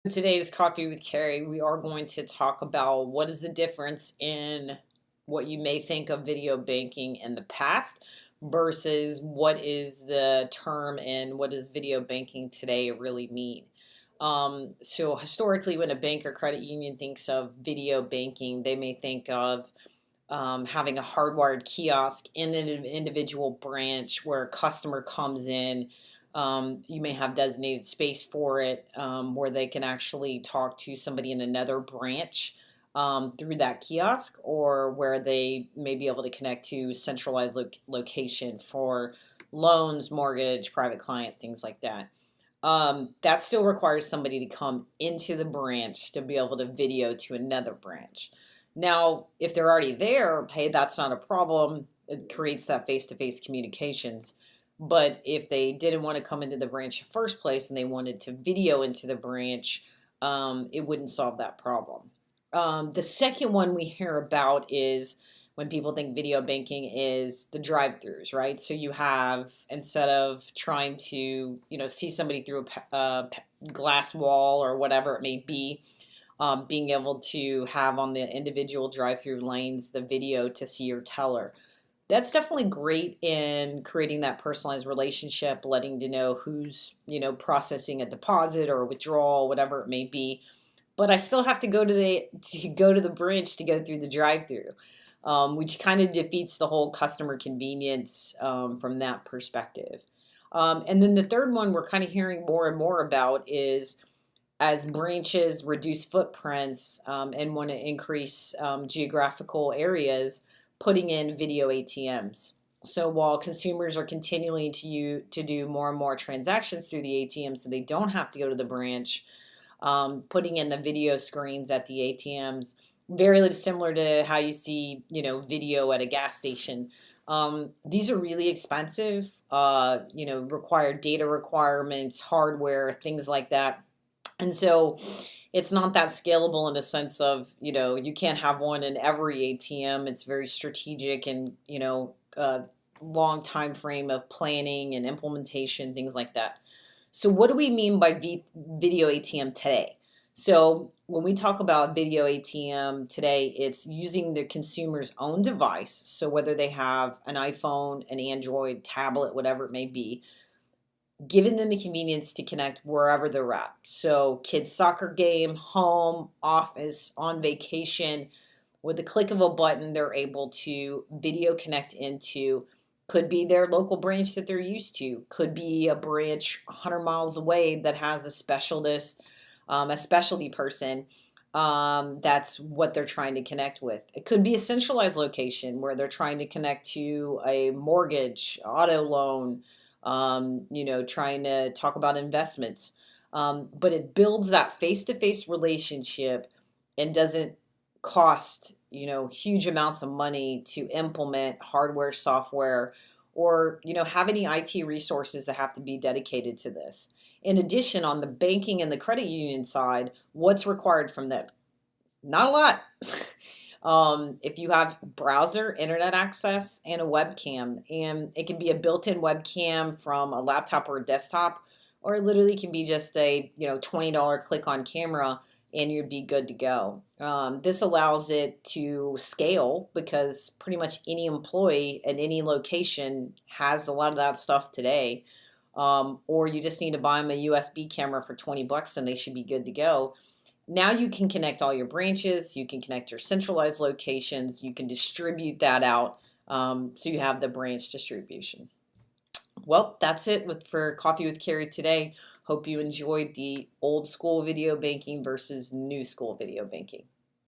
Today's Coffee with Carrie, we are going to talk about what is the difference in what you may think of video banking in the past versus what is the term and what does video banking today really mean. So historically, when a bank or credit union thinks of video banking, they may think of having a hardwired kiosk in an individual branch where a customer comes in. You may have designated space for it where they can actually talk to somebody in another branch through that kiosk, or where they may be able to connect to centralized location for loans, mortgage, private client, things like that. That still requires somebody to come into the branch to be able to video to another branch. Now, if they're already there, hey, that's not a problem. It creates that face-to-face communications. But if they didn't want to come into the branch in the first place and they wanted to video into the branch, it wouldn't solve that problem. The second one we hear about is when people think video banking is the drive-throughs, right? So you have, instead of trying to, see somebody through a glass wall or whatever it may be, being able to have on the individual drive-through lanes the video to see your teller. That's definitely great in creating that personalized relationship, letting to know who's, processing a deposit or a withdrawal, whatever it may be. But I still have to go to the branch to go through the drive-through, which kind of defeats the whole customer convenience from that perspective. And then the third one we're kind of hearing more and more about is as branches reduce footprints and want to increase geographical areas, putting in video ATMs. So while consumers are continuing to do more and more transactions through the ATM, so they don't have to go to the branch, putting in the video screens at the ATMs, very similar to how you see, video at a gas station. These are really expensive, require data requirements, hardware, things like that. And so it's not that scalable in a sense of, you can't have one in every ATM. It's very strategic and, long time frame of planning and implementation, things like that. So what do we mean by video ATM today? So when we talk about video ATM today, it's using the consumer's own device. So whether they have an iPhone, an Android, tablet, whatever it may be, giving them the convenience to connect wherever they're at. So kids' soccer game, home, office, on vacation, with the click of a button, they're able to video connect into, could be their local branch that they're used to, could be a branch 100 miles away that has a specialist, a specialty person. That's what they're trying to connect with. It could be a centralized location where they're trying to connect to a mortgage, auto loan, trying to talk about investments. But it builds that face-to-face relationship and doesn't cost, huge amounts of money to implement hardware, software, or, have any IT resources that have to be dedicated to this. In addition, on the banking and the credit union side, what's required from them? Not a lot. If you have browser, internet access, and a webcam, and it can be a built-in webcam from a laptop or a desktop, or it literally can be just a $20 click on camera, and you'd be good to go. This allows it to scale because pretty much any employee at any location has a lot of that stuff today. Or you just need to buy them a USB camera for 20 bucks and they should be good to go. Now you can connect all your branches, you can connect your centralized locations, you can distribute that out, so you have the branch distribution. Well, that's it for Coffee with Carrie today. Hope you enjoyed the old school video banking versus new school video banking.